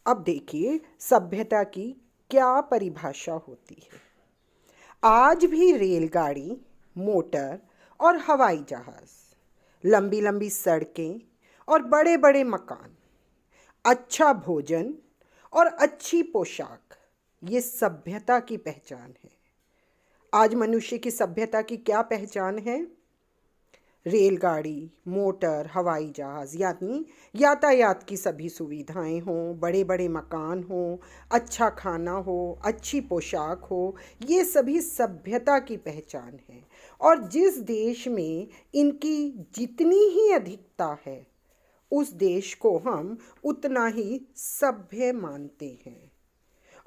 अब देखिए सभ्यता की क्या परिभाषा होती है। आज भी रेलगाड़ी, मोटर और हवाई जहाज, लंबी लंबी सड़कें और बड़े बड़े मकान, अच्छा भोजन और अच्छी पोशाक, ये सभ्यता की पहचान है। आज मनुष्य की सभ्यता की क्या पहचान है? रेलगाड़ी, मोटर, हवाई जहाज़, यानी यातायात की सभी सुविधाएं हों, बड़े बड़े मकान हों, अच्छा खाना हो, अच्छी पोशाक हो, ये सभी सभ्यता की पहचान है। और जिस देश में इनकी जितनी ही अधिकता है, उस देश को हम उतना ही सभ्य मानते हैं।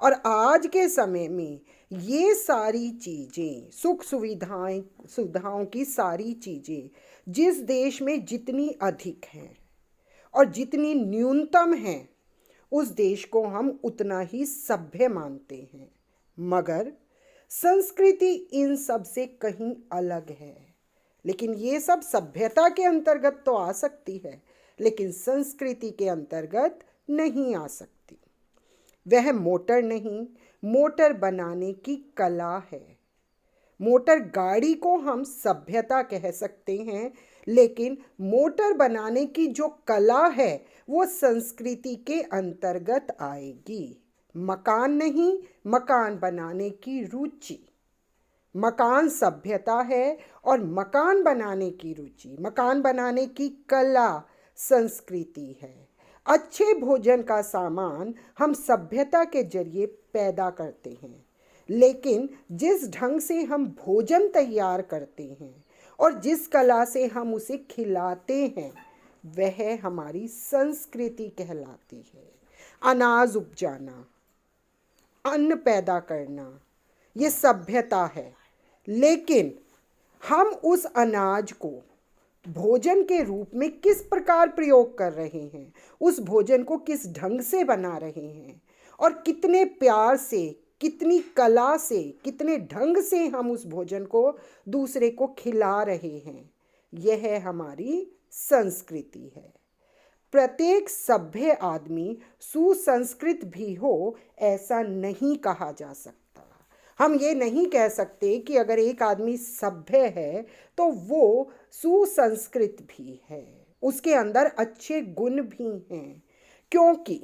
और आज के समय में ये सारी चीज़ें, सुख सुविधाओं की सारी चीज़ें जिस देश में जितनी अधिक हैं और जितनी न्यूनतम हैं, उस देश को हम उतना ही सभ्य मानते हैं। मगर संस्कृति इन सब से कहीं अलग है। लेकिन ये सब सभ्यता के अंतर्गत तो आ सकती है, लेकिन संस्कृति के अंतर्गत नहीं आ सकती। वह मोटर नहीं, मोटर बनाने की कला है। मोटर गाड़ी को हम सभ्यता कह सकते हैं, लेकिन मोटर बनाने की जो कला है वो संस्कृति के अंतर्गत आएगी। मकान नहीं, मकान बनाने की रुचि। मकान सभ्यता है और मकान बनाने की रुचि, मकान बनाने की कला संस्कृति है। अच्छे भोजन का सामान हम सभ्यता के जरिए पैदा करते हैं, लेकिन जिस ढंग से हम भोजन तैयार करते हैं और जिस कला से हम उसे खिलाते हैं, वह हमारी संस्कृति कहलाती है। अनाज उपजाना, अन्न पैदा करना, ये सभ्यता है। लेकिन हम उस अनाज को भोजन के रूप में किस प्रकार प्रयोग कर रहे हैं, उस भोजन को किस ढंग से बना रहे हैं और कितने प्यार से, कितनी कला से, कितने ढंग से हम उस भोजन को दूसरे को खिला रहे हैं, यह हमारी संस्कृति है। प्रत्येक सभ्य आदमी सुसंस्कृत भी हो, ऐसा नहीं कहा जा सकता। हम ये नहीं कह सकते कि अगर एक आदमी सभ्य है तो वो सुसंस्कृत भी है, उसके अंदर अच्छे गुण भी हैं। क्योंकि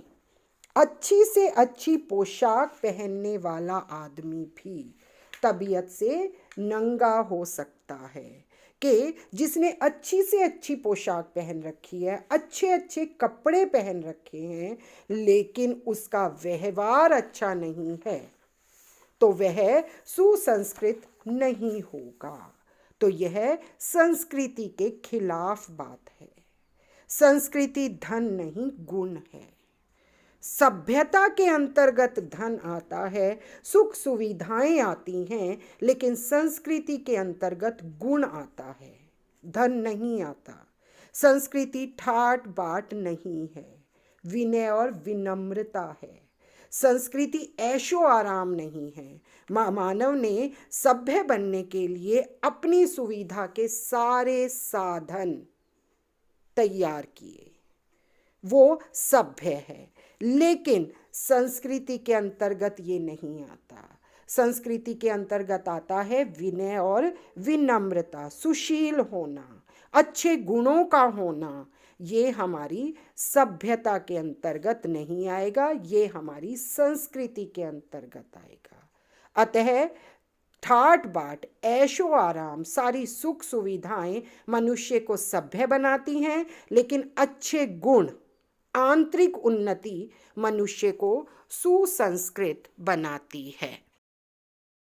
अच्छी से अच्छी पोशाक पहनने वाला आदमी भी तबीयत से नंगा हो सकता है, कि जिसने अच्छी से अच्छी पोशाक पहन रखी है, अच्छे अच्छे कपड़े पहन रखे हैं, लेकिन उसका व्यवहार अच्छा नहीं है, तो वह सुसंस्कृत नहीं होगा। तो यह संस्कृति के खिलाफ बात है। संस्कृति धन नहीं, गुण है। सभ्यता के अंतर्गत धन आता है, सुख सुविधाएं आती हैं, लेकिन संस्कृति के अंतर्गत गुण आता है, धन नहीं आता। संस्कृति ठाट बाट नहीं है, विनय और विनम्रता है। संस्कृति ऐशो आराम नहीं है। मानव ने सभ्य बनने के लिए अपनी सुविधा के सारे साधन तैयार किए, वो सभ्य है। लेकिन संस्कृति के अंतर्गत ये नहीं आता। संस्कृति के अंतर्गत आता है विनय और विनम्रता, सुशील होना, अच्छे गुणों का होना। ये हमारी सभ्यता के अंतर्गत नहीं आएगा, ये हमारी संस्कृति के अंतर्गत आएगा। अतः ठाट बाट, ऐशो आराम, सारी सुख सुविधाएं मनुष्य को सभ्य बनाती हैं, लेकिन अच्छे गुण, आंतरिक उन्नति मनुष्य को सुसंस्कृत बनाती है।